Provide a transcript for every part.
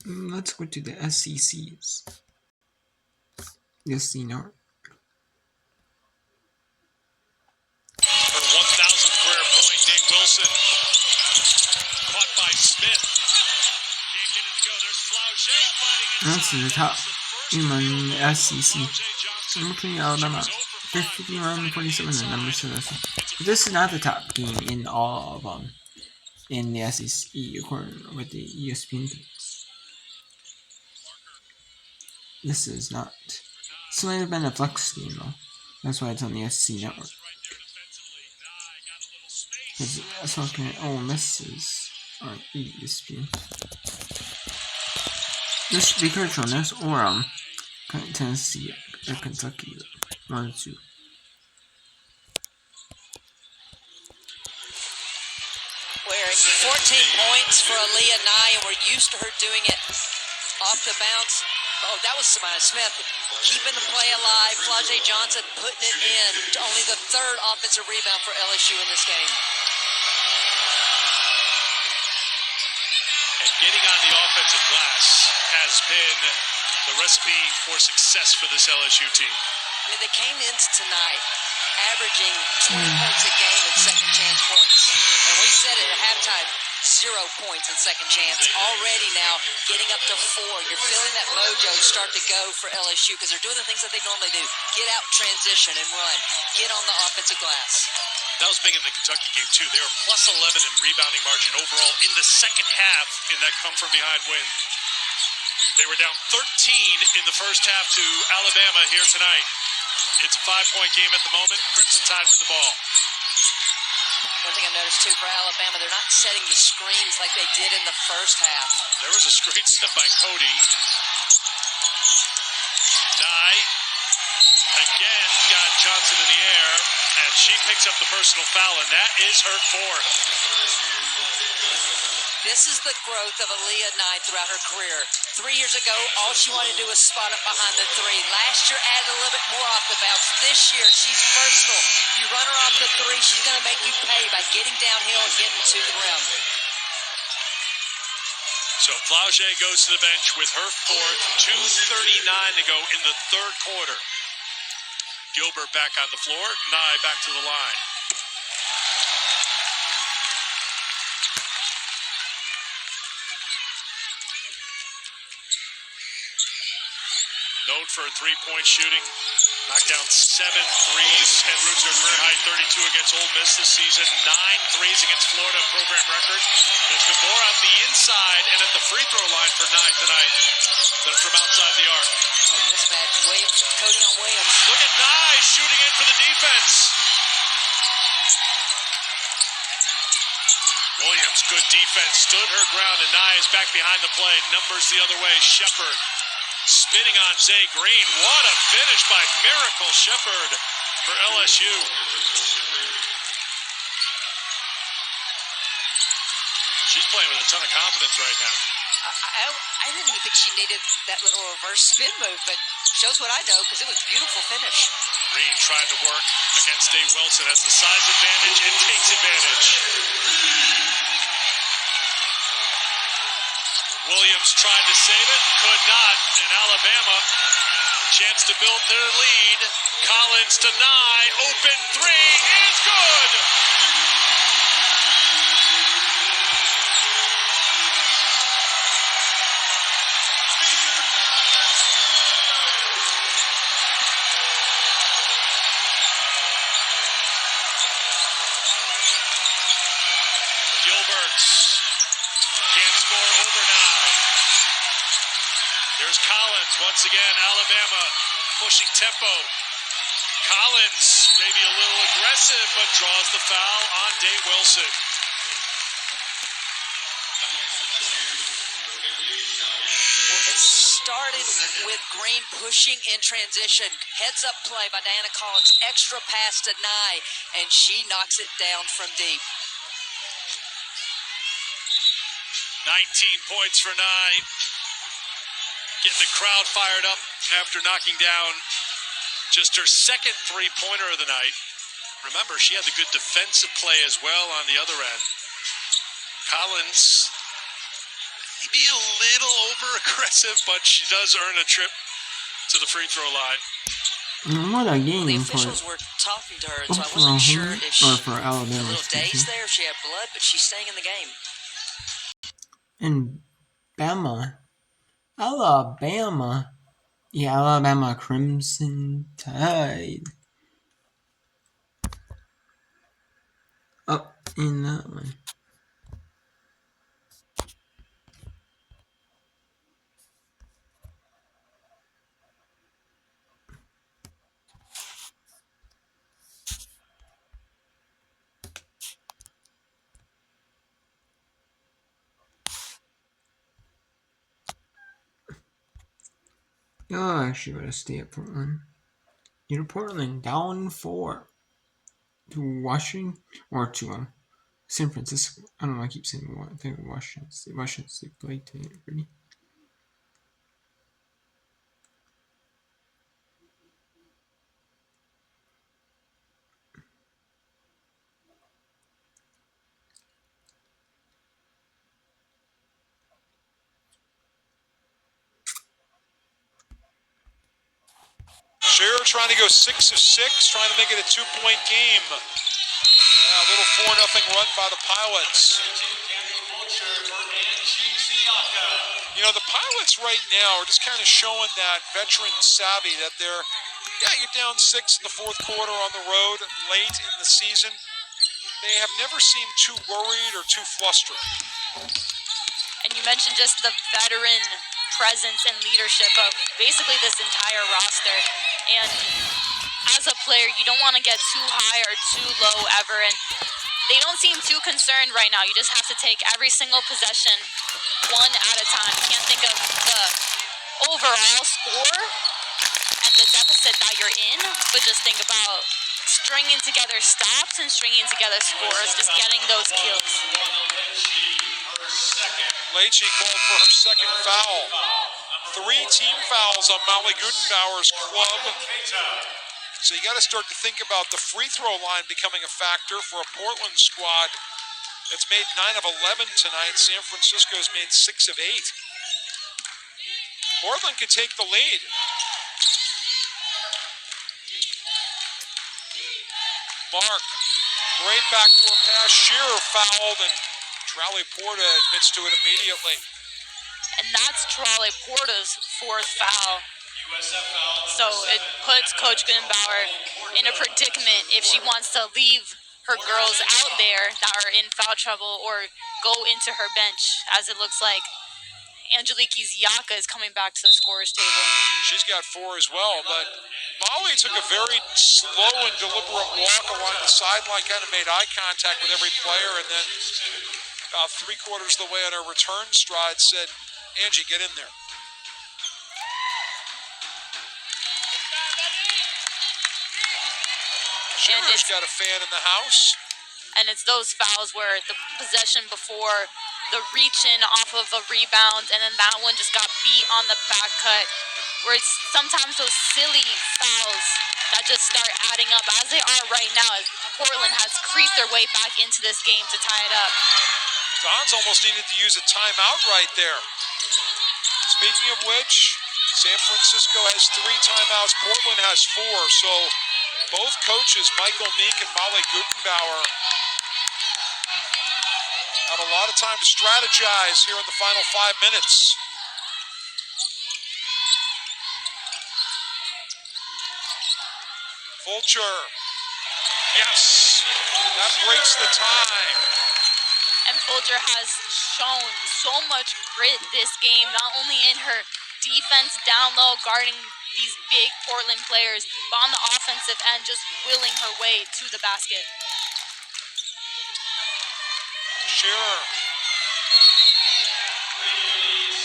Let's go to the SECs. Yes, you know. Her 1,000th career point, Dave Wilson. Caught by Smith. Can't get it to go. There's Flau'jae fighting That's in the top team in the SEC. Number 3, Alabama. 51-47 and number 7. This is not the top team in all of them in the SEC, according with the ESPN picks. This is not. This might have been a flex team though. That's why it's on the SEC network. Because that's looking at Ole Miss is on ESPN. This should be coach on this or Tennessee or Kentucky. 1 or 2. Wearing 14 points for Aaliyah Nye, and we're used to her doing it off the bounce. Oh, that was Samaya Smith keeping the play alive. Flau'jae Johnson putting it in. Only the 3rd offensive rebound for LSU in this game. And getting on the offensive glass has been the recipe for success for this LSU team. I mean, they came in tonight averaging 20 points a game in second chance points. And we said it at halftime, 0 points in second chance. Already now getting up to 4. You're feeling that mojo start to go for LSU because they're doing the things that they normally do. Get out, transition, and run. Get on the offensive glass. That was big in the Kentucky game, too. They were plus 11 in rebounding margin overall in the second half in that come-from-behind win. They were down 13 in the first half to Alabama here tonight. It's a 5-point game at the moment. Crimson Tide with the ball. One thing I've noticed, too, for Alabama, they're not setting the screens like they did in the first half. There was a screen set by Cody. Nye again got Johnson in the air, and she picks up the personal foul, and that is her 4th. This is the growth of Aaliyah Nye throughout her career. 3 years ago, all she wanted to do was spot up behind the 3. Last year, added a little bit more off the bounce. This year, she's versatile. You run her off the 3, she's going to make you pay by getting downhill and getting to the rim. So Flau'jae goes to the bench with her 4th. 2:39 to go in the 3rd quarter. Gilbert back on the floor. Nye back to the line. Known for three-point shooting. Knocked down 7 threes and roots her career high 32 against Ole Miss this season. 9 threes against Florida, program record. There's been more out the inside and at the free throw line for Nye tonight than from outside the arc. Oh, mismatch. Williams, Cody on Williams. Look at Nye shooting in for the defense. Williams, good defense, stood her ground, and Nye is back behind the play. Numbers the other way. Shepard spinning on Zay Green. What a finish by Miracle Shepard for LSU. She's playing with a ton of confidence right now. I didn't even think she needed that little reverse spin move, but shows what I know because it was a beautiful finish. Green tried to work against Dave Wilson, has the size advantage and takes advantage. Williams tried to save it, could not, and Alabama chance to build their lead. Collins to Nye, open 3 is good. Gilbert can't score over Nye. There's Collins once again. Alabama pushing tempo. Collins maybe a little aggressive, but draws the foul on Dave Wilson. It started with Green pushing in transition. Heads up play by Diana Collins. Extra pass to Nye, and she knocks it down from deep. 19 points for Nye. Getting the crowd fired up after knocking down just her second three-pointer of the night. Remember, she had the good defensive play as well on the other end. Collins maybe a little over-aggressive, but she does earn a trip to the free throw line. What a The game officials for were talking to her, so I wasn't sure if she or for a Alabama. little dazed there, if she had blood, but she's staying in the game. And Alabama. Yeah, Alabama Crimson Tide. Up in that one. Oh, actually, gotta stay at Portland. Portland down 4 to Washington or to San Francisco. I don't know. I keep saying what. I think Washington State. Washington State played today already. Shearer trying to go 6 of 6, trying to make it a 2-point game. Yeah, a little 4-0 run by the Pilots. The Pilots right now are just kind of showing that veteran savvy that you're down 6 in the fourth quarter on the road late in the season. They have never seemed too worried or too flustered. And you mentioned just the veteran presence and leadership of basically this entire roster. And as a player, you don't want to get too high or too low ever. And they don't seem too concerned right now. You just have to take every single possession one at a time. You can't think of the overall score and the deficit that you're in, but just think about stringing together stops and stringing together scores, just getting those kills. Leitchi called for her second foul. 3 team fouls on Molly Gutenbauer's club. So you got to start to think about the free throw line becoming a factor for a Portland squad that's made 9 of 11 tonight. San Francisco's made 6 of 8. Portland could take the lead. Mark, great backdoor pass. Shearer fouled, and Trally Porta admits to it immediately. And that's Trally Porta's 4th foul. So it puts Coach Gutenbauer in a predicament if she wants to leave her girls out there that are in foul trouble or go into her bench, as it looks like Angelique's Yaka is coming back to the scorer's table. She's got 4 as well, but Molly took a very slow and deliberate walk along the sideline, kind of made eye contact with every player, and then about 3/4 of the way on her return stride said, Angie, get in there. Shearer's got a fan in the house. And it's those fouls where the possession before, the reach-in off of a rebound, and then that one just got beat on the back cut, where it's sometimes those silly fouls that just start adding up, as they are right now, as Portland has creeped their way back into this game to tie it up. Don's almost needed to use a timeout right there. Speaking of which, San Francisco has 3 timeouts. Portland has 4. So both coaches, Michael Meek and Molly Gutenbauer, have a lot of time to strategize here in the final 5 minutes. Fulcher. Yes, that breaks the tie. And Fulcher has shown so much grit this game, not only in her defense down low, guarding these big Portland players, but on the offensive end, just willing her way to the basket. Shearer.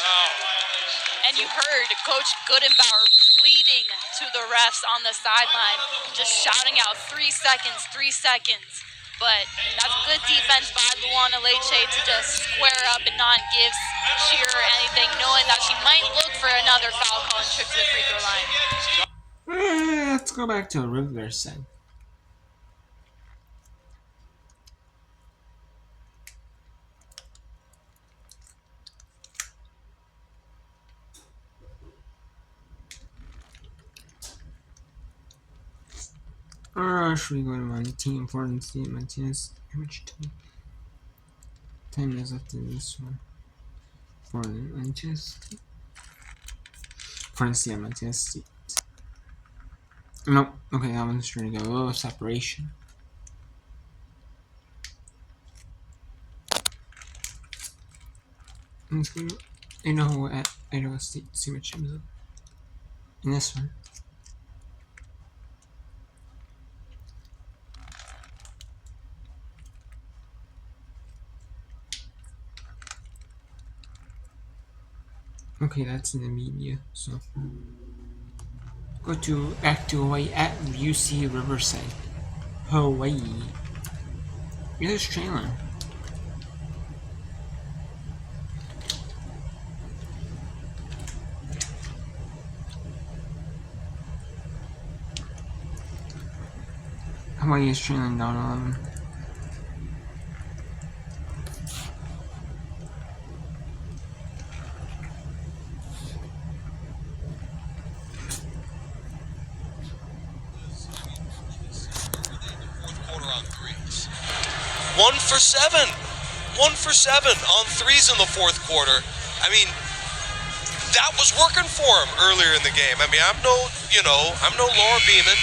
Wow. And you heard Coach Gutenbauer pleading to the refs on the sideline, just shouting out 3 seconds, 3 seconds. But that's good defense by Luana Leche to just square up and not give Shearer anything, knowing that she might look for another foul call and trip to the free throw line. Let's go back to a regular set. Or should we go to my team for Martinez? How much time is left in this one? For Martinez? For Martinez. Nope. Okay, that one's trying to go. Oh, separation. Let's go to Idaho State. See what comes up in this one. Okay, that's in the media. So go back to Hawaii at UC Riverside, Hawaii. Here's trailer. Hawaii is trailing down 11. One for seven on threes in the fourth quarter. I mean, that was working for him earlier in the game. I mean, I'm no Laura Beeman,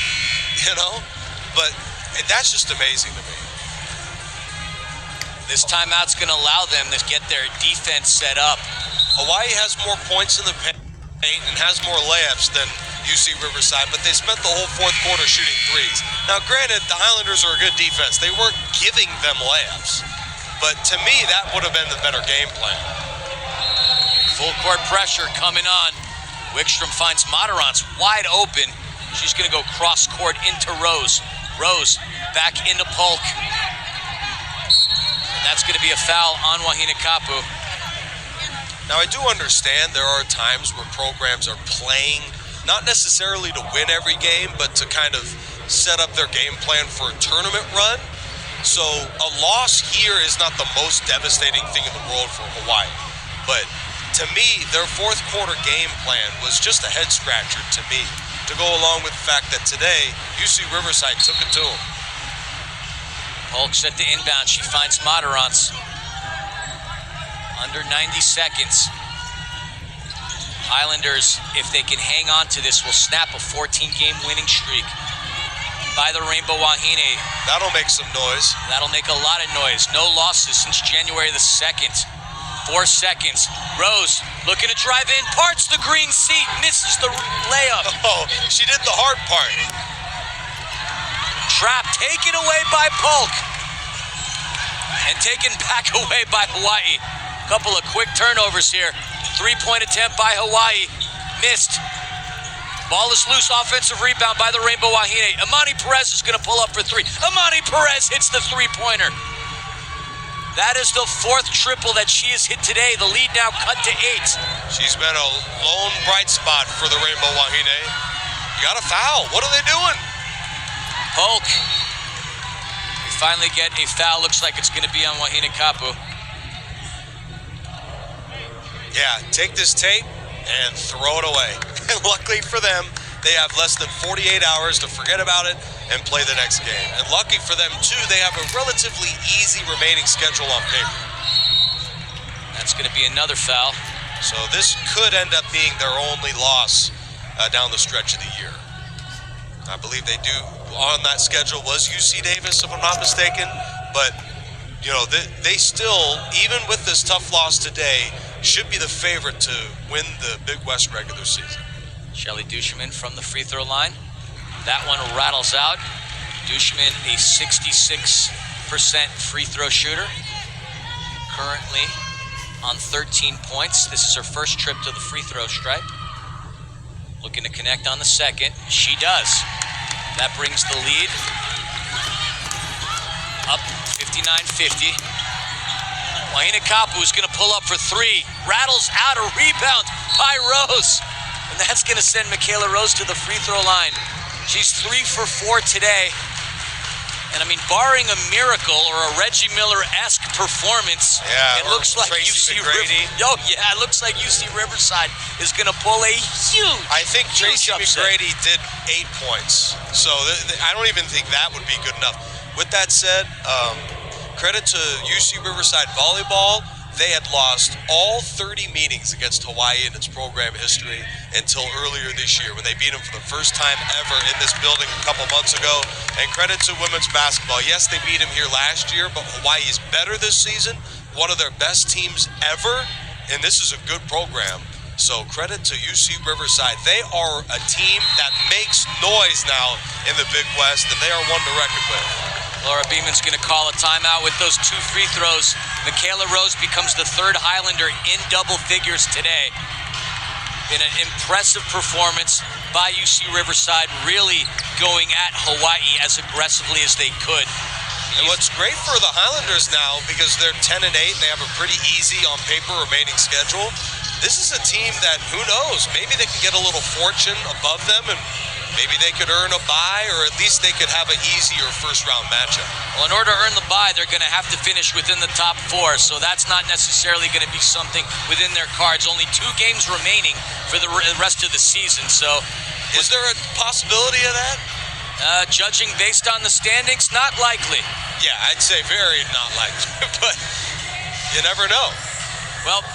but that's just amazing to me. This timeout's going to allow them to get their defense set up. Hawaii has more points in the paint and has more layups than UC Riverside, but they spent the whole fourth quarter shooting threes. Now, granted, the Islanders are a good defense. They weren't giving them layups, but to me, that would have been the better game plan. Full court pressure coming on. Wickstrom finds Matarans wide open. She's going to go cross court into Rose. Rose back into Polk. And that's going to be a foul on Wahine Kapu. Now, I do understand there are times where programs are playing not necessarily to win every game, but to kind of set up their game plan for a tournament run. So a loss here is not the most devastating thing in the world for Hawaii. But to me, their fourth quarter game plan was just a head scratcher to me, to go along with the fact that today, UC Riverside took it to them. Polk set the inbound. She finds Matarans. Under 90 seconds. Islanders, if they can hang on to this, will snap a 14-game winning streak by the Rainbow Wahine. That'll make some noise. That'll make a lot of noise. No losses since January the 2nd. 4 seconds. Rose looking to drive in, parts the green seat, misses the layup. Oh, she did the hard part. Trap taken away by Polk. And taken back away by Hawaii. Couple of quick turnovers here. 3-point attempt by Hawaii. Missed. Ball is loose. Offensive rebound by the Rainbow Wahine. Amani Perez is going to pull up for three. Amani Perez hits the three-pointer. That is the fourth triple that she has hit today. The lead now cut to 8. She's been a lone bright spot for the Rainbow Wahine. You got a foul. What are they doing? Polk. We finally get a foul. Looks like it's going to be on Wahine Kapu. Yeah, take this tape and throw it away. And luckily for them, they have less than 48 hours to forget about it and play the next game. And lucky for them, too, they have a relatively easy remaining schedule on paper. That's going to be another foul. So this could end up being their only loss down the stretch of the year. I believe they do on that schedule was UC Davis, if I'm not mistaken. But, they still, even with this tough loss today, should be the favorite to win the Big West regular season. Shelly Duchemin from the free throw line. That one rattles out. Duchemin, a 66% free throw shooter. Currently on 13 points. This is her first trip to the free throw stripe. Looking to connect on the second. She does. That brings the lead up 59-50. Wahine Kapu is going to pull up for three. Rattles out a rebound by Rose. And that's going to send Michaela Rose to the free throw line. She's 3 for 4 today. And I mean, barring a miracle or a Reggie Miller-esque performance, Yeah, it or looks like Tracy UC McGrady. it looks like UC Riverside is going to pull a huge. I think Tracy huge upset. McGrady did 8 points, so I don't even think that would be good enough. With that said, credit to UC Riverside Volleyball. They had lost all 30 meetings against Hawaii in its program history until earlier this year when they beat them for the first time ever in this building a couple months ago. And credit to women's basketball. Yes, they beat them here last year, but Hawaii is better this season, one of their best teams ever, and this is a good program. So credit to UC Riverside. They are a team that makes noise now in the Big West, and they are one to reckon with. Laura Beeman's going to call a timeout with those 2 free throws. Michaela Rose becomes the third Highlander in double figures today. In an impressive performance by UC Riverside, really going at Hawaii as aggressively as they could. And what's great for the Highlanders now, because they're 10-8, they have a pretty easy on paper remaining schedule. This is a team that, who knows, maybe they can get a little fortune above them and maybe they could earn a bye, or at least they could have an easier first-round matchup. Well, in order to earn the bye, they're going to have to finish within the top 4, so that's not necessarily going to be something within their cards. Only 2 games remaining for the rest of the season, so... Is there a possibility of that? Judging based on the standings, not likely. Yeah, I'd say very not likely, but you never know. Well,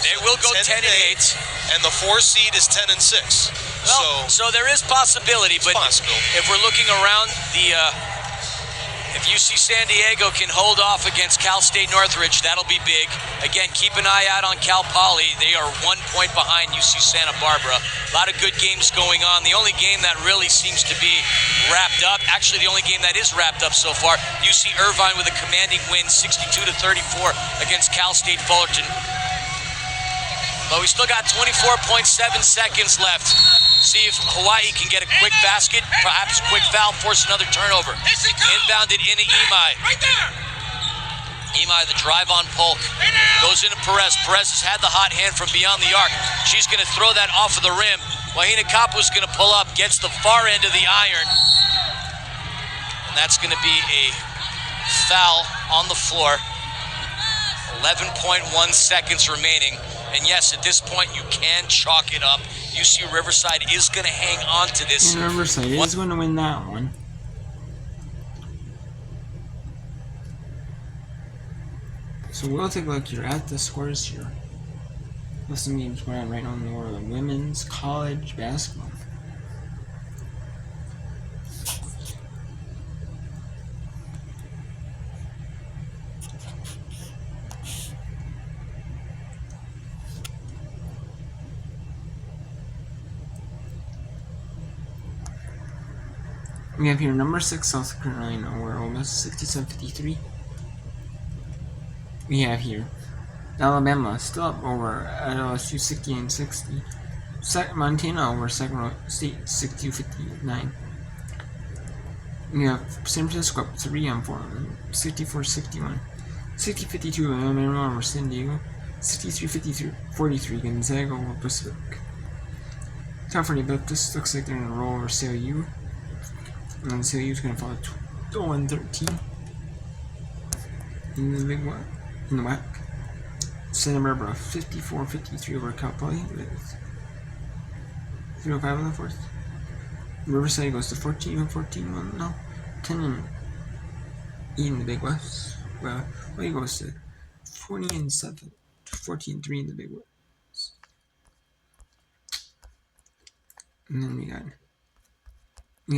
they will go 10-8. And the 4 seed is 10-6. Well, so there is possibility, but if we're looking around the, if UC San Diego can hold off against Cal State Northridge, that'll be big. Again, keep an eye out on Cal Poly. They are 1 point behind UC Santa Barbara. A lot of good games going on. The only game that really seems to be wrapped up, actually the only game that is wrapped up so far, UC Irvine with a commanding win, 62-34 against Cal State Fullerton. But we still got 24.7 seconds left. See if Hawaii can get a quick basket, perhaps a quick foul, force another turnover. Inbounded into Imai. Right there. Imai, the drive on Polk. Goes into Perez. Perez has had the hot hand from beyond the arc. She's going to throw that off of the rim. Wahina Kapu's going to pull up, gets the far end of the iron. And that's going to be a foul on the floor. 11.1 seconds remaining. And yes, at this point, you can chalk it up. UC Riverside is going to hang on to this. And Riverside is going to win that one. So we'll take a look here at the scores here. There's some games going on right now in the world of women's college basketball. We have here number 6 South Carolina, where Ole Miss 67-53. We have here Alabama still up over at LSU 69-60. Montana over Sacramento State 62-59. We have San Francisco up 3 on 4, 64-61. 60-52 Alabama over San Diego. 63-43 Gonzaga over Pacific. California Baptist looks like they're going to roll over CLU. And then CLU's going to fall to 1-13 in the Big One, in the WAC. Santa Barbara 54-53 over Cal Poly with 3:05 in the fourth. Riverside goes to 14-14. No, 10-8 in the Big West. Well, he goes to 20-7, 14-3 in the Big West. And then we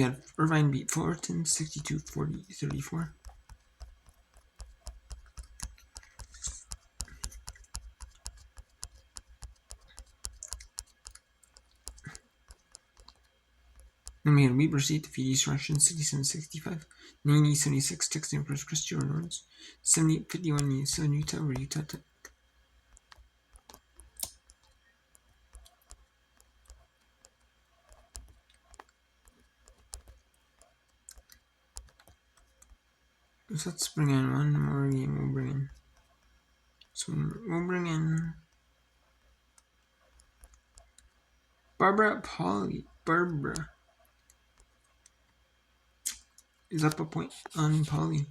had Irvine beat Fullerton 62-34. Then we had Weber State defeat East Russian 67-65. 90-76 Texas Empress Christian Nords. 78-51 Southern Utah over Utah Tech. So let's bring in one more game. We'll bring in Barbara Poly. Barbara is up a point on Pauly.